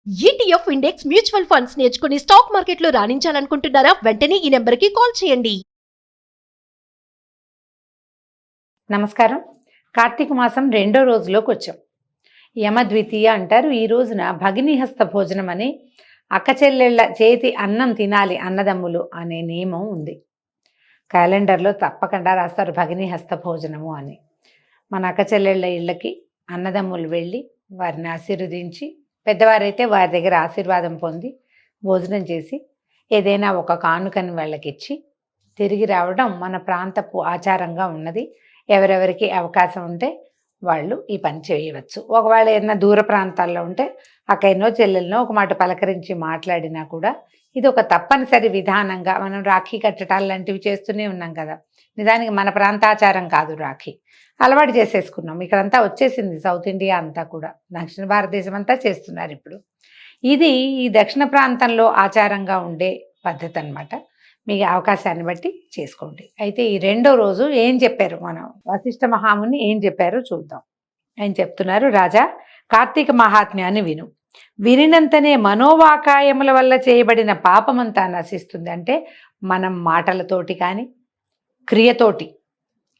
ETF index mutual funds నేర్చుకుని stock మార్కెట్లో రాణించాలనుకుంటున్నారా? వెంటనే ఈ నెంబర్కి కాల్ చేయండి. నమస్కారం. కార్తీక మాసం రెండో రోజులోకి వచ్చాం. యమద్వితీయ అంటారు. ఈ రోజున భగినీహస్త భోజనం అని అక్క చెల్లెళ్ళ చేతి అన్నం తినాలి అన్నదమ్ములు అనే నియమం ఉంది. క్యాలెండర్లో తప్పకుండా రాస్తారు భగినీహస్త భోజనము అని. మన అక్క చెల్లెళ్ళ ఇళ్ళకి అన్నదమ్ములు వెళ్ళి వారిని ఆశీర్వదించి, పెద్దవారైతే వారి దగ్గర ఆశీర్వాదం పొంది భోజనం చేసి ఏదైనా ఒక కానుకని వాళ్ళకి ఇచ్చి తిరిగి రావడం మన ప్రాంతపు ఆచారంగా ఉన్నది. ఎవరెవరికి అవకాశం ఉంటే వాళ్ళు ఈ పని చేయవచ్చు. ఒకవేళ ఏదైనా దూర ప్రాంతాల్లో ఉంటే అక్కడనో చెల్లెలనో ఒక మాట పలకరించి మాట్లాడినా కూడా ఇది ఒక తప్పనిసరి విధానంగా మనం రాఖీ కట్టడాలు లాంటివి చేస్తూనే ఉన్నాం కదా. నిజానికి మన ప్రాంతాచారం కాదు రాఖీ, అలవాటు చేసేసుకున్నాం. ఇక్కడంతా వచ్చేసింది, సౌత్ ఇండియా అంతా కూడా, దక్షిణ భారతదేశం అంతా చేస్తున్నారు ఇప్పుడు. ఇది ఈ దక్షిణ ప్రాంతంలో ఆచారంగా ఉండే పద్ధతి అన్నమాట. మీకు అవకాశాన్ని బట్టి చేసుకోండి. అయితే ఈ రెండో రోజు ఏం చెప్పారు, మనం వశిష్ఠ మహాముని ఏం చెప్పారో చూద్దాం. ఆయన చెప్తున్నారు, రాజా కార్తీక మహాత్మ్యాన్ని విను. వినినంతనే మనోవాకాయముల వల్ల చేయబడిన పాపమంతా నశిస్తుంది. అంటే మనం మాటలతోటి కానీ క్రియతోటి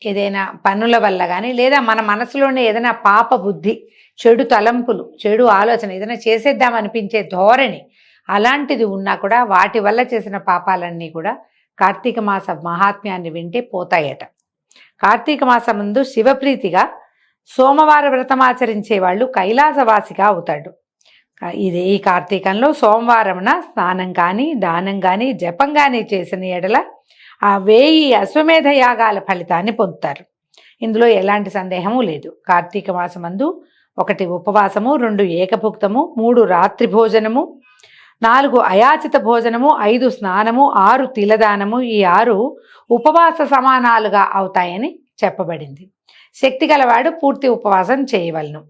ఏదైనా పనుల వల్ల కానీ, లేదా మన మనసులోనే ఏదైనా పాప బుద్ధి, చెడు తలంపులు, చెడు ఆలోచన, ఏదైనా చేసేద్దామనిపించే ధోరణి అలాంటిది ఉన్నా కూడా వాటి వల్ల చేసిన పాపాలన్నీ కూడా కార్తీక మాస మహాత్మ్యాన్ని వింటే పోతాయట. కార్తీక మాసం ముందు శివప్రీతిగా సోమవార వ్రతమాచరించే వాళ్ళు కైలాసవాసిగా అవుతాడు. ఈ కార్తీకంలో సోమవారమున స్నానం కానీ దానం కానీ జపం కానీ చేసిన ఎడల ఆ 1000 అశ్వమేధ యాగాల ఫలితాన్ని పొందుతారు. ఇందులో ఎలాంటి సందేహము లేదు. కార్తీక మాసమందు 1 ఉపవాసము, 2 ఏకభుక్తము, 3 రాత్రి భోజనము, 4 అయాచిత భోజనము, 5 స్నానము, 6 తిలదానము, ఈ 6 ఉపవాస సమానాలుగా అవుతాయని చెప్పబడింది. శక్తి గలవాడు పూర్తి ఉపవాసం చేయవలను.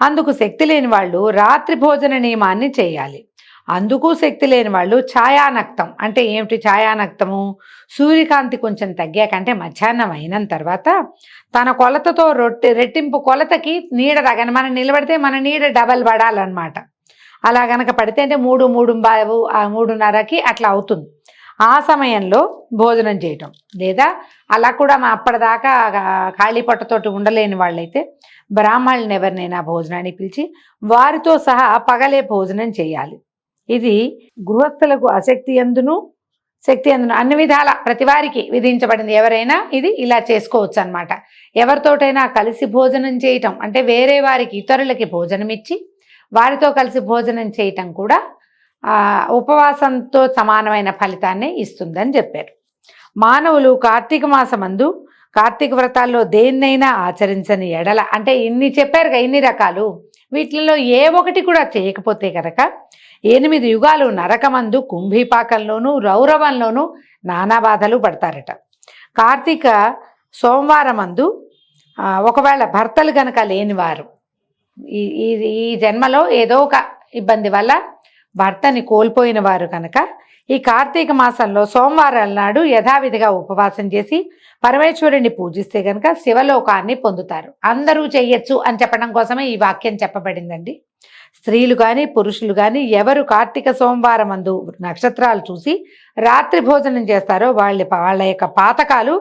అందుకు శక్తి లేని వాళ్ళు రాత్రి భోజన నియమాన్ని చేయాలి. అందుకు శక్తి లేని వాళ్ళు ఛాయానక్తం అంటే ఏమిటి? ఛాయానక్తము సూర్యకాంతి కొంచెం తగ్గాక, అంటే మధ్యాహ్నం అయిన తర్వాత తన కొలతతో రెట్టింపు కొలతకి నీడ తగని, మనం నిలబడితే మన నీడ డబల్ పడాలన్నమాట. అలా గనక పడితే అంటే 3, 3:30కి అట్లా అవుతుంది. ఆ సమయంలో భోజనం చేయటం, లేదా అలా కూడా అప్పటిదాకా ఖాళీ పొట్టతోటి ఉండలేని వాళ్ళైతే బ్రాహ్మణులను ఎవరినైనా భోజనానికి పిలిచి వారితో సహా పగలే భోజనం చేయాలి. ఇది గృహస్థులకు శక్తి అందును అన్ని విధాల ప్రతివారికి విధించబడింది. ఎవరైనా ఇది ఇలా చేసుకోవచ్చు అన్నమాట. ఎవరితోటైనా కలిసి భోజనం చేయటం అంటే వేరే వారికి, ఇతరులకి భోజనం ఇచ్చి వారితో కలిసి భోజనం చేయటం కూడా ఉపవాసంతో సమానమైన ఫలితాన్ని ఇస్తుందని చెప్పారు. మానవులు కార్తీక మాసమందు కార్తీక వ్రతాల్లో దేన్నైనా ఆచరించని ఎడల, అంటే ఇన్ని చెప్పారుగా, ఇన్ని రకాలు, వీటిల్లో ఏ ఒకటి కూడా చేయకపోతే కనుక 8 యుగాలు నరకమందు, కుంభీపాకంలోనూ, రౌరవంలోనూ నానా బాధలు పడతారట. కార్తీక సోమవారమందు ఒకవేళ భర్తలు గనక లేనివారు, ఈ జన్మలో ఏదో ఒక ఇబ్బంది వల్ల భర్తని కోల్పోయిన వారు కనుక ఈ కార్తీక మాసంలో సోమవారాల నాడు యథావిధిగా ఉపవాసం చేసి పరమేశ్వరుని పూజిస్తే కనుక శివలోకాన్ని పొందుతారు. అందరూ చెయ్యొచ్చు అని చెప్పడం కోసమే ఈ వాక్యం చెప్పబడిందండి. స్త్రీలు కానీ పురుషులు కానీ ఎవరు కార్తీక సోమవారం అందు నక్షత్రాలు చూసి రాత్రి భోజనం చేస్తారో వాళ్ళ యొక్క పాతకాలు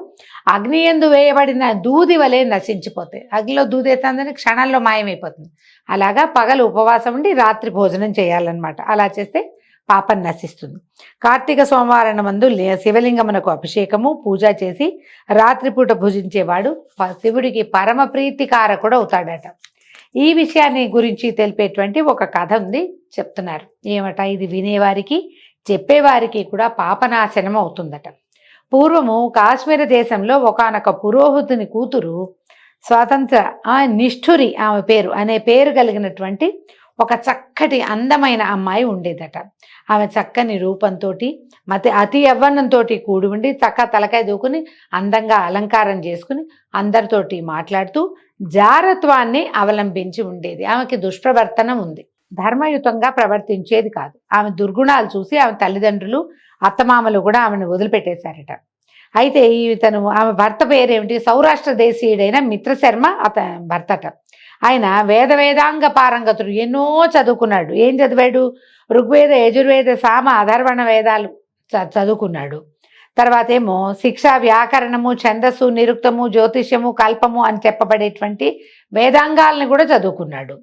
అగ్ని యందు వేయబడిన దూది వలె నశించిపోతాయి. అగ్నిలో దూది వేస్తుందని క్షణంలో మాయమైపోతుంది. అలాగా పగలు ఉపవాసం ఉండి రాత్రి భోజనం చేయాలన్నమాట. అలా చేస్తే పాపం నశిస్తుంది. కార్తీక సోమవారం మందు శివలింగమునకు అభిషేకము, పూజ చేసి రాత్రిపూట భుజించేవాడు శివుడికి పరమ ప్రీతికారకుడు అవుతాడట. ఈ విషయాన్ని గురించి తెలిపేటువంటి ఒక కథ ఉంది, చెప్తున్నారు. ఏమట? ఇది వినేవారికి చెప్పేవారికి కూడా పాపనాశనం అవుతుందట. పూర్వము కాశ్మీర దేశంలో ఒకానొక పురోహితుని కూతురు స్వాతంత్ర నిష్ఠురి అనే పేరు కలిగినటువంటి ఒక చక్కటి అందమైన అమ్మాయి ఉండేదట. ఆమె చక్కని రూపంతో అతి యవ్వనంతో కూడి ఉండి తలకాయ దూకుని అందంగా అలంకారం చేసుకుని అందరితోటి మాట్లాడుతూ జారత్వాన్ని అవలంబించి ఉండేది. ఆమెకి దుష్ప్రవర్తనం ఉంది, ధర్మయుతంగా ప్రవర్తించేది కాదు. ఆమె దుర్గుణాలు చూసి ఆమె తల్లిదండ్రులు, అత్తమామలు కూడా ఆమెను వదిలిపెట్టేశారట. అయితే ఆమె భర్త పేరేమిటి? సౌరాష్ట్ర దేశీయుడైన మిత్రశర్మ భర్తట. ఆయన వేదాంగ పారంగతుడు, ఎన్నో చదువుకున్నాడు. ఏం చదివాడు? ఋగ్వేద, యజుర్వేద, సామ, అధర్వణ వేదాలు చదువుకున్నాడు. తర్వాత ఏమో శిక్ష, వ్యాకరణము, ఛందస్సు, నిరుక్తము, జ్యోతిష్యము, కల్పము అని చెప్పబడేటువంటి వేదాంగాల్ని కూడా చదువుకున్నాడు.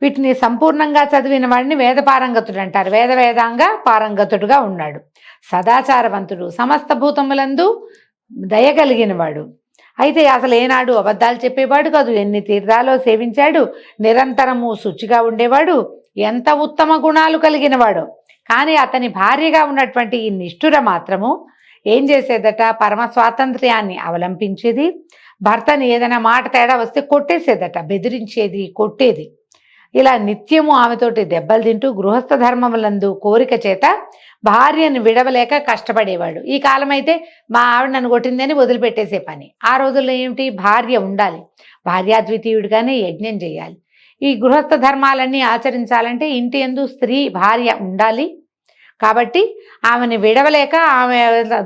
వీటిని సంపూర్ణంగా చదివిన వాడిని వేద పారంగతుడు అంటారు. వేదాంగ పారంగతుడుగా ఉన్నాడు. సదాచారవంతుడు, సమస్త భూతములందు దయగలిగిన వాడు. అయితే అసలు ఏనాడు అబద్ధాలు చెప్పేవాడు కాదు. ఎన్ని తీర్థాలో సేవించాడు. నిరంతరము శుచిగా ఉండేవాడు. ఎంత ఉత్తమ గుణాలు కలిగినవాడు. కానీ అతని భార్యగా ఉన్నటువంటి ఈ నిష్ఠుర మాత్రము ఏం చేసేదట? పరమ స్వాతంత్ర్యాన్ని అవలంబించేది. భర్తని ఏదైనా మాట తేడా వస్తే కొట్టేసేదట, బెదిరించేది, కొట్టేది. ఇలా నిత్యము ఆమెతోటి దెబ్బలు తింటూ గృహస్థ ధర్మములందు కోరిక చేత భార్యను విడవలేక కష్టపడేవాడు. ఈ కాలం అయితే మా ఆవిడ నన్ను కొట్టిందని వదిలిపెట్టేసే పని. ఆ రోజుల్లో ఏమిటి? భార్య ఉండాలి, భార్యాద్వితీయుడిగానే యజ్ఞం చేయాలి. ఈ గృహస్థ ధర్మాలన్నీ ఆచరించాలంటే ఇంటి యందు స్త్రీ భార్య ఉండాలి. కాబట్టి ఆమెను విడవలేక ఆమె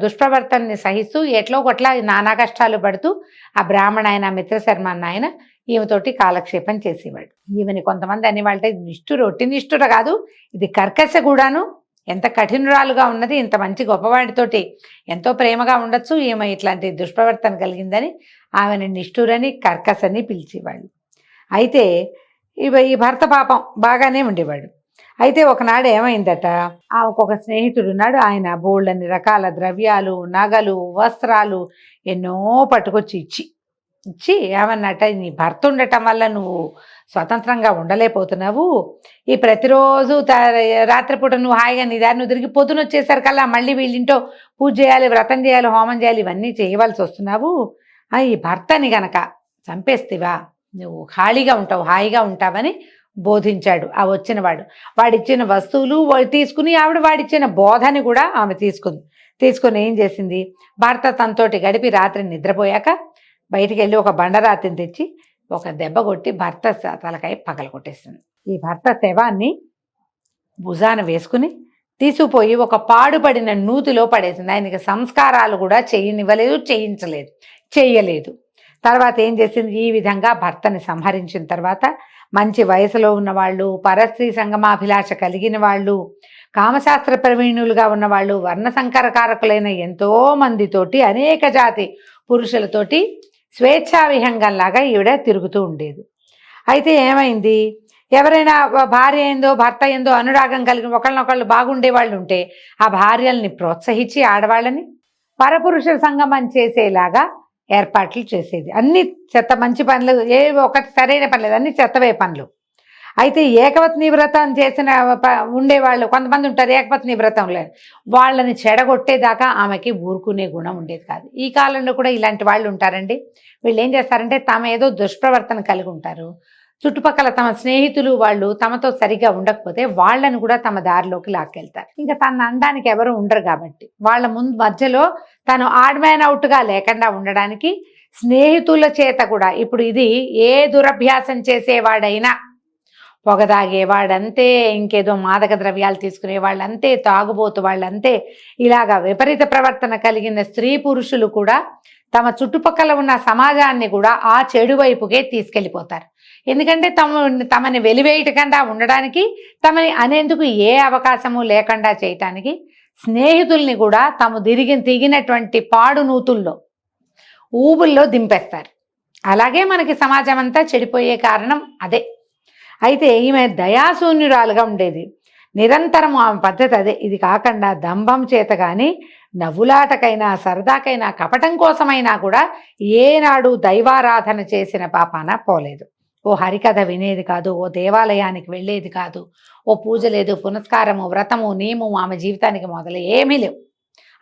దుష్ప్రవర్తనని సహిస్తూ ఎట్లో కొట్లా నానా కష్టాలు పడుతూ ఆ బ్రాహ్మణ ఆయన, మిత్రశర్మ అన్న ఆయన ఈమెతోటి కాలక్షేపం చేసేవాడు. ఈమెని కొంతమంది అనేవాళ్ళంటే ఒట్టి నిష్ఠుర కాదు, ఇది కర్కశ కూడాను. ఎంత కఠినురాలుగా ఉన్నది, ఇంత మంచి గొప్పవాడితోటి ఎంతో ప్రేమగా ఉండొచ్చు, ఈమె ఇట్లాంటి దుష్ప్రవర్తన కలిగిందని ఆమెను నిష్ఠురని, కర్కశని పిలిచేవాళ్ళు. అయితే ఈ భర్త పాపం బాగానే ఉండేవాడు. అయితే ఒకనాడు ఏమైందట, ఒక స్నేహితుడు ఉన్నాడు. ఆయన బోళ్ళని రకాల ద్రవ్యాలు, నగలు, వస్త్రాలు ఎన్నో పట్టుకొచ్చి ఇచ్చి ఏమన్నట, నీ భర్త ఉండటం వల్ల నువ్వు స్వతంత్రంగా ఉండలేకపోతున్నావు. ఈ ప్రతిరోజు రాత్రిపూట నువ్వు హాయిగా నీ దాన్ని తిరిగి పొద్దున వచ్చేసరికల్లా మళ్ళీ వీళ్ళింటో పూజ చేయాలి, వ్రతం చేయాలి, హోమం చేయాలి, ఇవన్నీ చేయవలసి వస్తున్నావు. ఈ భర్తని గనక చంపేస్తేవా నువ్వు ఖాళీగా ఉంటావు, హాయిగా ఉంటావని బోధించాడు ఆ వచ్చినవాడు. వాడిచ్చిన వస్తువులు తీసుకుని ఆవిడ వాడిచ్చిన బోధని కూడా ఆమె తీసుకుని ఏం చేసింది, భర్త తనతోటి గడిపి రాత్రి నిద్రపోయాక బయటికి వెళ్ళి ఒక బండరాతిని తెచ్చి ఒక దెబ్బ కొట్టి భర్త తలకాయ పగల కొట్టేసింది. ఈ భర్త శవాన్ని భుజాన వేసుకుని తీసుకుపోయి ఒక పాడుపడిన నూతిలో పడేసింది. ఆయనకి సంస్కారాలు కూడా చెయ్యలేదు. తర్వాత ఏం చేసింది, ఈ విధంగా భర్తని సంహరించిన తర్వాత మంచి వయసులో ఉన్నవాళ్ళు, పరస్త్రీ సంగమాభిలాష కలిగిన వాళ్ళు, కామశాస్త్ర ప్రవీణులుగా ఉన్నవాళ్ళు, వర్ణ సంకరకారకులైన ఎంతో మందితోటి, అనేక జాతి పురుషులతోటి స్వేచ్ఛా విహంగంలాగా ఈవిడ తిరుగుతూ ఉండేది. అయితే ఏమైంది, ఎవరైనా భార్య ఏందో భర్త ఏందో అనురాగం కలిగిన ఒకళ్ళనొకళ్ళు బాగుండే వాళ్ళు ఉంటే ఆ భార్యల్ని ప్రోత్సహించి ఆడవాళ్ళని పరపురుషుల సంగమం చేసేలాగా ఏర్పాట్లు చేసేది. అన్ని మంచి పనులు, ఒకటి సరైన పని లేదు, అన్ని చెత్తవే పనులు. అయితే ఏకపత్ని వ్రతం చేసిన ఉండేవాళ్ళు కొంతమంది ఉంటారు, ఏకపత్ని వ్రతం లేదు, వాళ్ళని చెడగొట్టేదాకా ఆమెకి ఊరుకునే గుణం ఉండేది కాదు. ఈ కాలంలో కూడా ఇలాంటి వాళ్ళు ఉంటారండి. వీళ్ళు ఏం చేస్తారంటే తమ ఏదో దుష్ప్రవర్తన కలిగి ఉంటారు, చుట్టుపక్కల తమ స్నేహితులు వాళ్ళు తమతో సరిగా ఉండకపోతే వాళ్ళని కూడా తమ దారిలోకి లాక్కెళ్తారు. ఇంకా తను అనడానికి ఎవరు ఉండరు కాబట్టి వాళ్ళ మధ్యలో తను ఆడ్ మ్యాన్ అవుట్గా లేకుండా ఉండడానికి స్నేహితుల చేత కూడా, ఇప్పుడు ఇది ఏ దురభ్యాసం చేసేవాడైనా, పొగ తాగేవాడంతే, ఇంకేదో మాదక ద్రవ్యాలు తీసుకునే వాళ్ళంతే, తాగుబోతు వాళ్ళంతే, ఇలాగా విపరీత ప్రవర్తన కలిగిన స్త్రీ పురుషులు కూడా తమ చుట్టుపక్కల ఉన్న సమాజాన్ని కూడా ఆ చెడు వైపుకే తీసుకెళ్ళిపోతారు. ఎందుకంటే తమని వెలివేయటకుండా ఉండడానికి, తమని అనేందుకు ఏ అవకాశము లేకుండా చేయటానికి స్నేహితుల్ని కూడా తాము దిగినటువంటి పాడు నూతుల్లో, ఊబుల్లో దింపేస్తారు. అలాగే మనకి సమాజం అంతా చెడిపోయే కారణం అదే. అయితే ఈమె దయాశూన్యురాలుగా ఉండేది. నిరంతరం ఆమె పద్ధతి అదే. ఇది కాకుండా దంభం చేత కానీ, నవ్వులాటకైనా, సరదాకైనా, కపటం కోసమైనా కూడా ఏనాడు దైవారాధన చేసిన పాపాన పోలేదు. ఓ హరికథ వినేది కాదు, ఓ దేవాలయానికి వెళ్ళేది కాదు, ఓ పూజ లేదు, పునస్కారము, వ్రతము, నియమము ఆమె జీవితానికి మొదలు ఏమీ లేవు.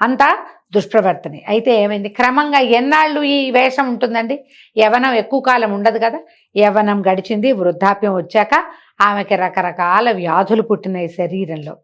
అంతా దుష్ప్రవర్తనే. అయితే ఏమైంది, క్రమంగా ఎన్నాళ్ళు ఈ వేషం ఉంటుందండి, యవ్వనం ఎక్కువ కాలం ఉండదు కదా. యవ్వనం గడిచింది, వృద్ధాప్యం వచ్చాక ఆమెకి రకరకాల వ్యాధులు పుట్టినాయి శరీరంలో.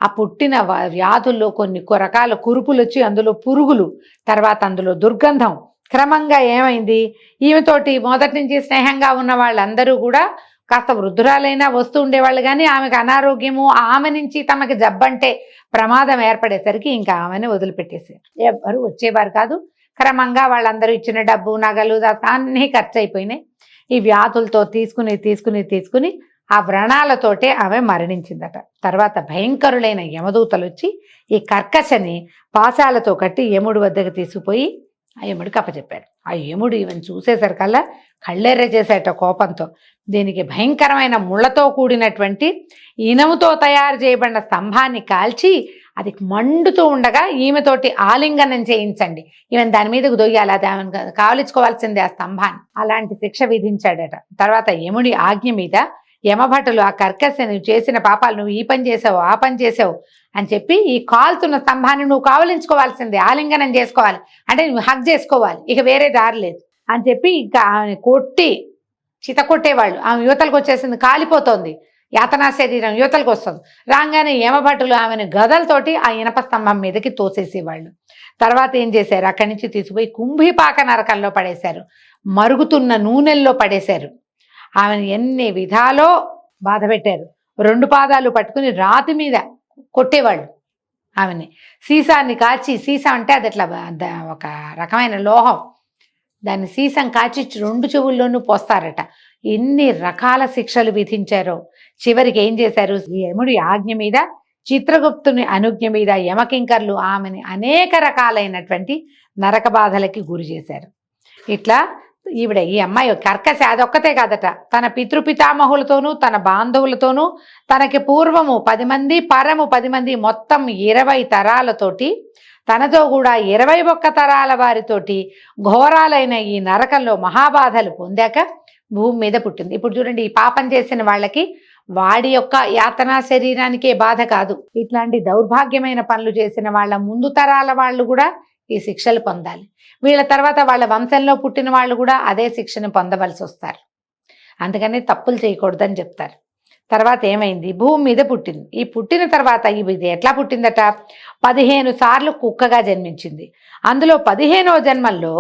ఆ పుట్టిన వ్యాధుల్లో కొన్ని రకాల కురుపులు వచ్చి అందులో పురుగులు, తర్వాత అందులో దుర్గంధం. క్రమంగా ఏమైంది, ఈమెతోటి మొదటి నుంచి స్నేహంగా ఉన్న వాళ్ళందరూ కూడా కాస్త వృద్ధురాలైనా వస్తూ ఉండేవాళ్ళు, కానీ ఆమెకు అనారోగ్యము, ఆమె నుంచి తమకి జబ్బంటే ప్రమాదం ఏర్పడేసరికి ఇంకా ఆమెను వదిలిపెట్టేశారు. ఎవరు వచ్చేవారు కాదు. క్రమంగా వాళ్ళందరూ ఇచ్చిన డబ్బు, నగలు అన్నీ ఖర్చు అయిపోయినాయి. ఈ వ్యాధులతో తీసుకుని ఆ వ్రణాలతోటే ఆమె మరణించిందట. తర్వాత భయంకరులైన యమదూతలు వచ్చి ఈ కర్కశని పాశాలతో కట్టి యముడి వద్దకు తీసుకుపోయి ఆ యముడికి అప్పచెప్పాడు. ఆ యముడు ఈవెన్ చూసేసరికల్లా కళ్ళెర్ర చేసేట కోపంతో దీనికి భయంకరమైన ముళ్ళతో కూడినటువంటి ఇనుముతో తయారు చేయబడిన స్తంభాన్ని కాల్చి అది మండుతూ ఉండగా ఈమెతోటి ఆలింగనం చేయించండి, ఈవెన్ దాని మీదకు దొయ్యాలి, అది ఆమె కావలించుకోవాల్సిందే ఆ స్తంభాన్ని. అలాంటి శిక్ష విధించాడట. తర్వాత యముడి ఆజ్ఞ మీద యమభటులు ఆ కర్కశని చేసిన పాపాలు, నువ్వు ఈ పని చేసావు ఆ పని చేసావు అని చెప్పి ఈ కాలుతున్న స్తంభాన్ని నువ్వు కావలించుకోవాల్సిందే, ఆలింగనం చేసుకోవాలి, అంటే నువ్వు హగ్ చేసుకోవాలి, ఇక వేరే దారి లేదు అని చెప్పి ఇంకా ఆమె కొట్టి చిత కొట్టేవాళ్ళు. ఆమె యువతలకు వచ్చేసింది, కాలిపోతోంది, యాతనా శరీరం యువతలకు వస్తుంది. రాగానే యమభటులు ఆమెను గదలతోటి ఆ ఇనప స్తంభం మీదకి తోసేసేవాళ్ళు. తర్వాత ఏం చేశారు, అక్కడి నుంచి తీసుకుపోయి కుంభీపాక నరకంలో పడేశారు, మరుగుతున్న నూనెల్లో పడేశారు. ఆమెను ఎన్ని విధాలో బాధ పెట్టారు. 2 పాదాలు పట్టుకుని రాతి మీద కొట్టేవాళ్ళు ఆమెని. సీసాన్ని కాచి, సీసా అంటే అది అట్లా ఒక రకమైన లోహం, దాన్ని సీసం కాచి 2 చెవుల్లోనూ పోస్తారట. ఎన్ని రకాల శిక్షలు విధించారో. చివరికి ఏం చేశారు, యముడి ఆజ్ఞ మీద, చిత్రగుప్తుని అనుజ్ఞ మీద యమకింకర్లు ఆమెని అనేక రకాలైనటువంటి నరక బాధలకి గురి చేశారు. ఇట్లా ఈ అమ్మాయి కర్కశ అదొక్కతే కాదట, తన పితృపితామహులతోనూ తన బాంధవులతోనూ తనకి పూర్వము 10 మంది పరము 10 మంది మొత్తం 20 తరాలతోటి, తనతో కూడా 21 తరాల వారితోటి ఘోరాలైన ఈ నరకంలో మహాబాధలు పొందాక భూమి మీద పుట్టింది. ఇప్పుడు చూడండి, ఈ పాపం చేసిన వాళ్ళకి వాడి యొక్క యాతనా శరీరానికే బాధ కాదు, ఇట్లాంటి దౌర్భాగ్యమైన పనులు చేసిన వాళ్ళ ముందు తరాల వాళ్ళు కూడా ఈ శిక్షలు పొందాలి. వీళ్ళ తర్వాత వాళ్ళ వంశంలో పుట్టిన వాళ్ళు కూడా అదే శిక్షను పొందవలసి వస్తారు. అందుకని తప్పులు చేయకూడదని చెప్తారు. తర్వాత ఏమైంది, భూమి మీద పుట్టింది. ఈ పుట్టిన తర్వాత ఇది ఎట్లా పుట్టిందట, 15 సార్లు కుక్కగా జన్మించింది. అందులో 15వ జన్మల్లో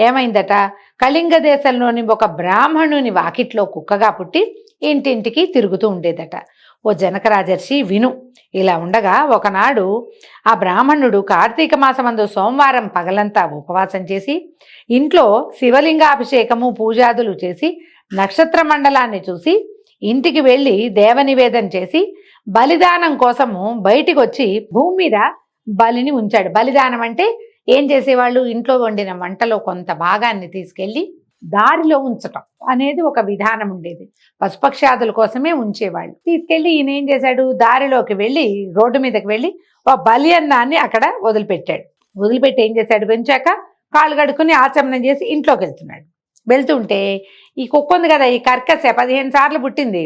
ఏమైందట, కళింగ దేశంలోని ఒక బ్రాహ్మణుని వాకిట్లో కుక్కగా పుట్టి ఇంటింటికి తిరుగుతూ ఉండేదట. ఓ జనక రాజర్షి విను. ఇలా ఉండగా ఒకనాడు ఆ బ్రాహ్మణుడు కార్తీక మాసమందు సోమవారం పగలంతా ఉపవాసం చేసి ఇంట్లో శివలింగాభిషేకము పూజాదులు చేసి నక్షత్ర మండలాన్ని చూసి ఇంటికి వెళ్ళి దేవనివేదన చేసి బలిదానం కోసము బయటికి వచ్చి భూమి మీద బలిని ఉంచాడు. బలిదానం అంటే ఏం చేసేవాళ్ళు, ఇంట్లో వండిన వంటలో కొంత భాగాన్ని తీసుకెళ్ళి దారిలో ఉంచటం అనేది ఒక విధానం ఉండేది. పశుపక్షాదుల కోసమే ఉంచేవాళ్ళు. తీసుకెళ్ళి ఈయన ఏం చేశాడు, దారిలోకి వెళ్ళి రోడ్డు మీదకి వెళ్ళి ఒక బలి అన్నాన్ని అక్కడ వదిలిపెట్టాడు. వదిలిపెట్టి ఏం చేశాడు, పెంచాక కాళ్ళు కడుక్కుని ఆచమనం చేసి ఇంట్లోకి వెళ్తున్నాడు. వెళ్తుంటే ఈ కుక్క ఉంది కదా, ఈ కర్కశ 15 సార్లు పుట్టింది.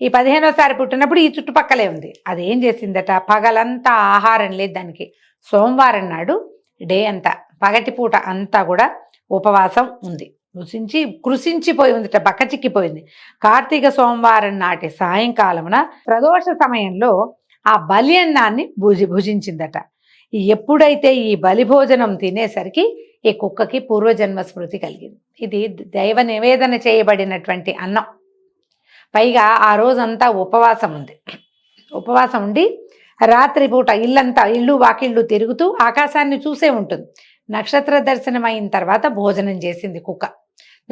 ఈ 15వసారి పుట్టినప్పుడు ఈ చుట్టుపక్కలే ఉంది. అది ఏం చేసిందట, పగలంతా ఆహారం లేదు దానికి. సోమవారం నాడు డే అంతా పగటిపూట అంతా కూడా ఉపవాసం ఉంది. కృషించిపోయి ఉందిట, బక్కచిక్కిపోయింది. కార్తీక సోమవారం నాటి సాయంకాలమున ప్రదోష సమయంలో ఆ బలి అన్నాన్ని భుజించిందట. ఎప్పుడైతే ఈ బలి భోజనం తినేసరికి ఈ కుక్కకి పూర్వజన్మ స్మృతి కలిగింది. ఇది దైవ నివేదన చేయబడినటువంటి అన్నం. పైగా ఆ రోజంతా ఉపవాసం ఉంది. ఉపవాసం ఉండి రాత్రిపూట ఇల్లు వాకిళ్ళు తిరుగుతూ ఆకాశాన్ని చూసే ఉంటుంది. నక్షత్ర దర్శనం అయిన తర్వాత భోజనం చేసింది కుక్క.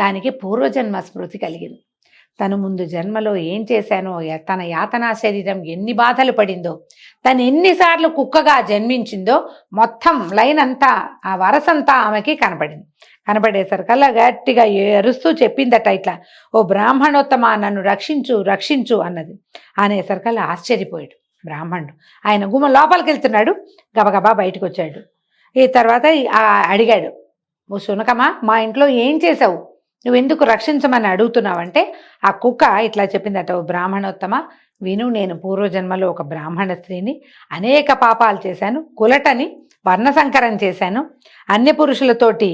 దానికి పూర్వజన్మ స్మృతి కలిగింది. తను ముందు జన్మలో ఏం చేశానో, తన యాతనా శరీరం ఎన్ని బాధలు పడిందో, తను ఎన్నిసార్లు కుక్కగా జన్మించిందో మొత్తం లైన్ అంతా, ఆ వరసంతా ఆమెకి కనపడింది. కనపడేసరికల్లా గట్టిగా ఎరుస్తూ చెప్పిందట ఇట్లా, ఓ బ్రాహ్మణోత్తమ నన్ను రక్షించు రక్షించు అన్నది. అనేసరికల్లా ఆశ్చర్యపోయాడు బ్రాహ్మణుడు. ఆయన గుమ్మ లోపలికి వెళ్తున్నాడు, గబగబా బయటకు వచ్చాడు. ఈ తర్వాత అడిగాడు, ఓ శునకమా, మా ఇంట్లో ఏం చేసావు, నువ్వెందుకు రక్షించమని అడుగుతున్నావంటే ఆ కుక్క ఇట్లా చెప్పిందట, ఓ బ్రాహ్మణోత్తమ విను, నేను పూర్వజన్మలో ఒక బ్రాహ్మణ స్త్రీని, అనేక పాపాలు చేశాను, కులటని వర్ణసంకరం చేశాను, అన్య పురుషులతోటి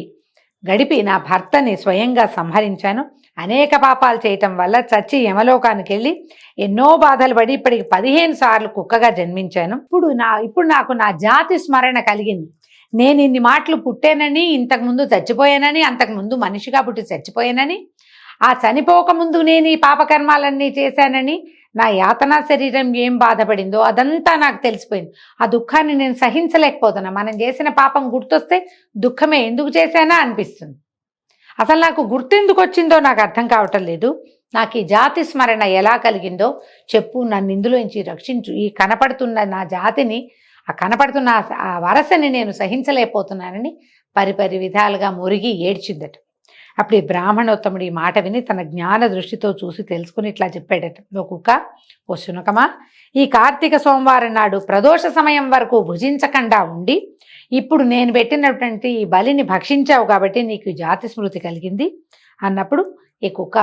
గడిపి నా భర్తని స్వయంగా సంహరించాను, అనేక పాపాలు చేయటం వల్ల చచ్చి యమలోకానికి వెళ్ళి ఎన్నో బాధలు పడి ఇప్పటికి 15 సార్లు కుక్కగా జన్మించాను. ఇప్పుడు నాకు నా జాతి స్మరణ కలిగింది. నేను ఇన్ని మాటలు పుట్టానని, ఇంతకుముందు చచ్చిపోయానని, అంతకుముందు మనిషిగా పుట్టి చచ్చిపోయానని, ఆ చనిపోకముందు నేను ఈ పాపకర్మాలన్నీ చేశానని, నా యాతనా శరీరం ఏం బాధపడిందో అదంతా నాకు తెలిసిపోయింది. ఆ దుఃఖాన్ని నేను సహించలేకపోతున్నా. మనం చేసిన పాపం గుర్తొస్తే దుఃఖమే, ఎందుకు చేశానా అనిపిస్తుంది. అసలు నాకు గుర్తెందుకు వచ్చిందో నాకు అర్థం కావటం లేదు. నాకు ఈ జాతి స్మరణ ఎలా కలిగిందో చెప్పు, నన్ను ఇందులోంచి రక్షించు. ఈ కనపడుతున్న నా జాతిని, ఆ కనపడుతున్న ఆ వరసని నేను సహించలేకపోతున్నానని పరిపరి విధాలుగా మురిగి ఏడ్చిందట. అప్పుడు ఈ బ్రాహ్మణోత్తముడు ఈ మాట విని తన జ్ఞాన దృష్టితో చూసి తెలుసుకుని ఇట్లా చెప్పాడట, ఓ కుక్క, ఓ శునకమా, ఈ కార్తీక సోమవారం నాడు ప్రదోష సమయం వరకు భుజించకుండా ఉండి ఇప్పుడు నేను పెట్టినటువంటి ఈ బలిని భక్షించావు కాబట్టి నీకు జాతి స్మృతి కలిగింది అన్నప్పుడు ఈ కుక్క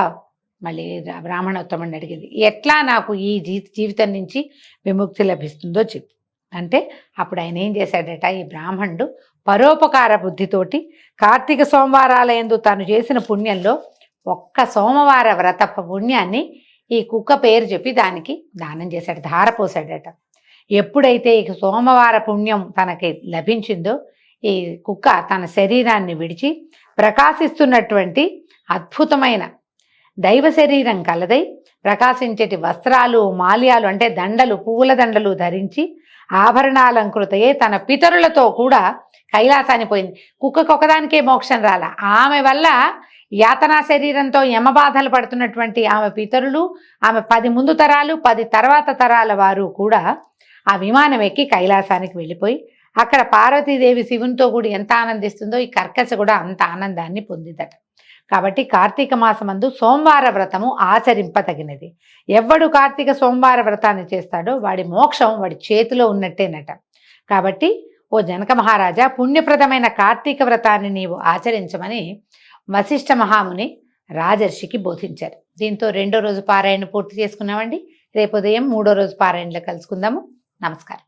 మళ్ళీ బ్రాహ్మణోత్తముడిని అడిగింది, ఎట్లా నాకు ఈ జీవితం నుంచి విముక్తి లభిస్తుందో చెప్పు అంటే అప్పుడు ఆయన ఏం చేశాడట, ఈ బ్రాహ్మణుడు పరోపకార బుద్ధితోటి కార్తీక సోమవారాలయందు తాను చేసిన పుణ్యంలో ఒక్క సోమవార వ్రత పుణ్యాన్ని ఈ కుక్క పేరు చెప్పి దానికి దానం చేశాడు, ధారపోసాడట. ఎప్పుడైతే ఈ సోమవార పుణ్యం తనకి లభించిందో ఈ కుక్క తన శరీరాన్ని విడిచి ప్రకాశిస్తున్నటువంటి అద్భుతమైన దైవ శరీరం కలదై ప్రకాశించేటి వస్త్రాలు, మాల్యాలు అంటే దండలు, పువ్వుల దండలు ధరించి ఆభరణాలంకృతయే తన పితరులతో కూడా కైలాసాన్ని పోయింది. కుక్కకు ఒకదానికే మోక్షం రాల, ఆమె వల్ల యాతనా శరీరంతో యమబాధలు పడుతున్నటువంటి ఆమె పితరులు, ఆమె 10 ముందు తరాలు 10 తర్వాత తరాల వారు కూడా ఆ విమానం ఎక్కి కైలాసానికి వెళ్ళిపోయి అక్కడ పార్వతీదేవి శివునితో కూడా ఎంత ఆనందిస్తుందో ఈ కర్కశ కూడా అంత ఆనందాన్ని పొందిదట. కాబట్టి కార్తీక మాసమందు సోమవార వ్రతము ఆచరింపతగినది. ఎవడు కార్తీక సోమవార వ్రతాన్ని చేస్తాడో వాడి మోక్షం వాడి చేతిలో ఉన్నట్టేనట. కాబట్టి ఓ జనక మహారాజా, పుణ్యప్రదమైన కార్తీక వ్రతాన్ని నీవు ఆచరించమని వశిష్ఠ మహాముని రాజర్షికి బోధించారు. దీంతో 2వ రోజు పారాయణ పూర్తి చేసుకున్నామండి. రేపు ఉదయం 3వ రోజు పారాయణలో కలుసుకుందాము. నమస్కారం.